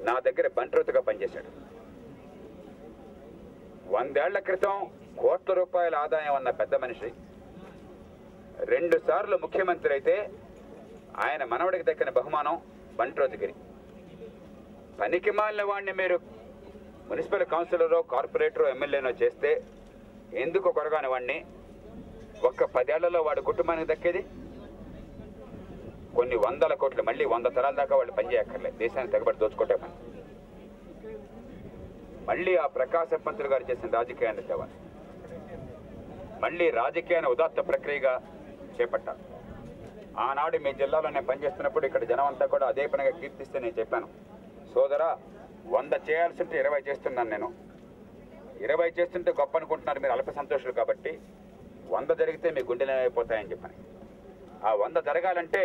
నా దగ్గర బంట్రోతుగా పనిచేశాడు. 100 ఏళ్ల క్రితం కోట్ల రూపాయల ఆదాయం అన్న పెద్ద మనిషి 2 సార్లు ముఖ్యమంత్రి అయితే ఆయన మనవడికి దక్కిన బహుమానం బంట్రోతుగిరి. పనికి మాలిన వాడిని మీరు మున్సిపల్ కౌన్సిలరో కార్పొరేటరో ఎమ్మెల్యేనో చేస్తే ఎందుకు కొరగాని వాడిని ఒక్క 10 ఏళ్లలో వాడి కుటుంబానికి దక్కేది కొన్ని 100 కోట్లు. మళ్ళీ 100 తరాల దాకా వాళ్ళు పనిచేయక్కర్లేదు, దేశాన్ని తెగబడి దోచుకోటే పని. మళ్ళీ ఆ ప్రకాశం పంతులు గారు చేసిన రాజకీయాన్ని తేవాలి. మళ్ళీ రాజకీయాన్ని ఉదాత్త ప్రక్రియగా చేపట్టాలి. ఆనాడు మీ జిల్లాలో నేను పనిచేస్తున్నప్పుడు ఇక్కడ జనం అంతా కూడా అదే పనిగా కీర్తిస్తే నేను చెప్పాను, సోదరా 100 చేయాల్సి ఉంటే 20 చేస్తున్నాను. నేను 20 చేస్తుంటే గొప్ప అనుకుంటున్నారు మీరు, అల్ప సంతోషులు కాబట్టి 100 జరిగితే మీ గుండెలు అయిపోతాయని చెప్పాను. ఆ 100 జరగాలంటే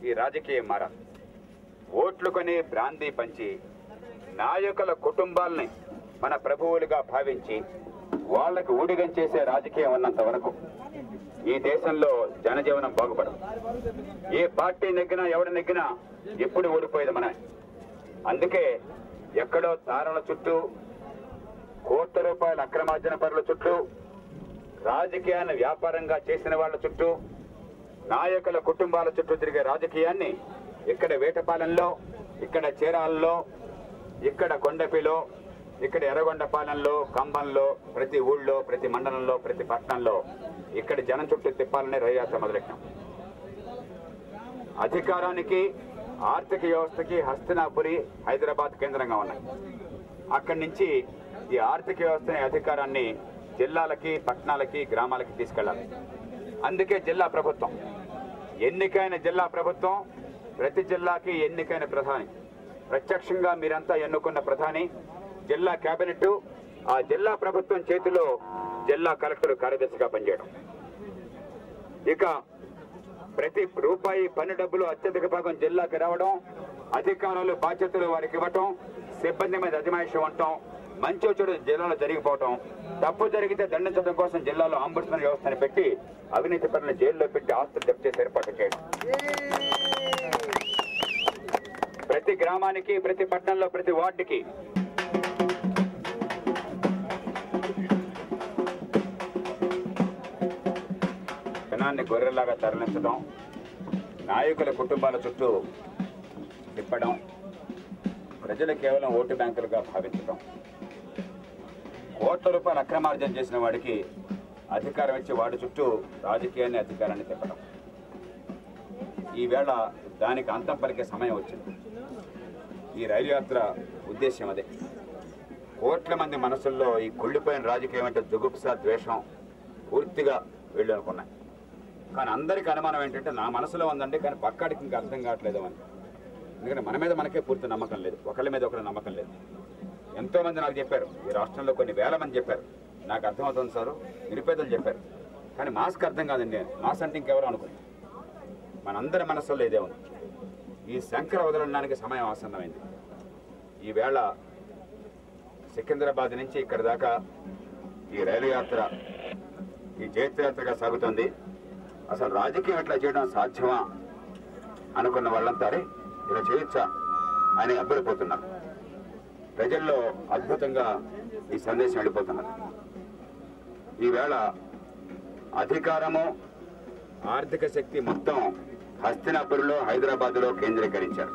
ఈ రాజకీయం మారాలి. ఓట్లు కొని బ్రాందీ పంచి నాయకుల కుటుంబాలని మన ప్రభువులుగా భావించి వాళ్ళకి ఊడిగం చేసే రాజకీయం ఉన్నంత వరకు ఈ దేశంలో జనజీవనం బాగుపడదు. ఏ పార్టీ నెగ్గినా ఎవడు నెగ్గినా ఎప్పుడు ఓడిపోయేది మనమే. అందుకే ఎక్కడో తారల చుట్టూ, కోట్ల రూపాయల అక్రమార్జన పరుల చుట్టూ, రాజకీయాన్ని వ్యాపారంగా చేసిన వాళ్ళ చుట్టూ, నాయకుల కుటుంబాల చుట్టూ తిరిగే రాజకీయాన్ని ఇక్కడ వేటపాలెంలో, ఇక్కడ చీరాలలో, ఇక్కడ కొండపిలో, ఇక్కడ ఎర్రగొండపాలెంలో, కంబంలో, ప్రతి ఊళ్ళో, ప్రతి మండలంలో, ప్రతి పట్టణంలో ఇక్కడ జనం చుట్టూ తిప్పాలనే రథయాత్ర మొదలెట్టాం. అధికారానికి, ఆర్థిక వ్యవస్థకి హస్తినాపురి, హైదరాబాద్ కేంద్రంగా ఉన్నాయి. అక్కడి నుంచి ఈ ఆర్థిక వ్యవస్థని, అధికారాన్ని జిల్లాలకి, పట్టణాలకి, గ్రామాలకి తీసుకెళ్లాలి. అందుకే జిల్లా ప్రభుత్వం, ఎన్నికైన జిల్లా ప్రభుత్వం, ప్రతి జిల్లాకి ఎన్నికైన ప్రధాని, ప్రత్యక్షంగా మీరంతా ఎన్నుకున్న ప్రధాని, జిల్లా కేబినెట్, ఆ జిల్లా ప్రభుత్వం చేతిలో జిల్లా కలెక్టర్ కార్యదర్శిగా పనిచేయడం. ఇక ప్రతి రూపాయి పన్ను డబ్బులు అత్యధిక భాగం జిల్లాకి రావడం, అధికారులు బాధ్యతలు వారికి ఇవ్వటం, సిబ్బంది మీద అజమాయిషి ఉండటం, మంచి చెడు జిల్లాలో జరిగిపోవటం, తప్పు జరిగితే దండించడం కోసం జిల్లాలో అంబుడ్స్మన్ వ్యవస్థను పెట్టి అవినీతి పనులను జైల్లో పెట్టి ఆస్తులు జప్తు చేసి ఏర్పాటు చేయడం. ప్రతి గ్రామానికి, ప్రతి పట్టణంలో, ప్రతి వార్డుకి జనాన్ని గొర్రెల్లాగా తరలించడం, నాయకుల కుటుంబాల చుట్టూ తిప్పడం, ప్రజలు కేవలం ఓటు బ్యాంకులుగా భావించడం, కోట్ల రూపాయల అక్రమార్జన చేసిన వాడికి అధికారం ఇచ్చి వాడి చుట్టూ రాజకీయాన్ని, అధికారాన్ని తిప్పడం. ఈవేళ దానికి అంతం పలికే సమయం వచ్చింది. ఈ రైలు యాత్ర ఉద్దేశ్యం అదే. కోట్ల మంది మనసుల్లో ఈ కుళ్ళిపోయిన రాజకీయం అంటే జుగుప్స, ద్వేషం పూర్తిగా వీళ్ళు అనుకున్నాయి. కానీ అందరికీ అనుమానం ఏంటంటే నా మనసులో ఉందండి, కానీ పక్కాడికి ఇంకా అర్థం కావట్లేదు అని. ఎందుకంటే మన మీద మనకే పూర్తి నమ్మకం లేదు, ఒకళ్ళ మీద ఒకరి నమ్మకం లేదు. ఎంతోమంది నాకు చెప్పారు, ఈ రాష్ట్రంలో కొన్ని వేల మంది చెప్పారు, నాకు అర్థమవుతుంది సారు, నిరుపేదలు చెప్పారు, కానీ మాస్క్ అర్థం కాదండి, మాస్ అంటే ఇంకెవరో అనుకుంది. మనందరి మనసులో ఇదే ఉంది. ఈ శంకర వదలడానికి సమయం ఆసన్నమైంది. ఈవేళ సికింద్రాబాద్ నుంచి ఇక్కడి దాకా ఈ రైలు యాత్ర, ఈ జైత్రయాత్రగా సాగుతుంది. అసలు రాజకీయం ఎట్లా చేయడం సాధ్యమా అనుకున్న వాళ్ళంతా ఇలా చేయొచ్చా అని అబ్బడిపోతున్నారు. ప్రజల్లో అద్భుతంగా ఈ సందేశం వెళ్ళిపోతున్నారు. ఈవేళ అధికారము, ఆర్థిక శక్తి మొత్తం హస్తినాపురిలో, హైదరాబాద్లో కేంద్రీకరించారు.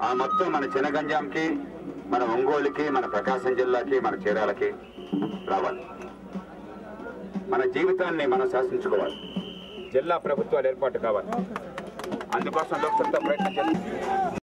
ఆ మొత్తం మన చినగంజాంకి, మన ఒంగోలుకి, మన ప్రకాశం జిల్లాకి, మన చీరాలకి రావాలి. మన జీవితాన్ని మనం శాసించుకోవాలి. జిల్లా ప్రభుత్వాలు ఏర్పాటు కావాలి. అందుకోసం లోక్సత్తా ప్రయత్నం చేస్తాం.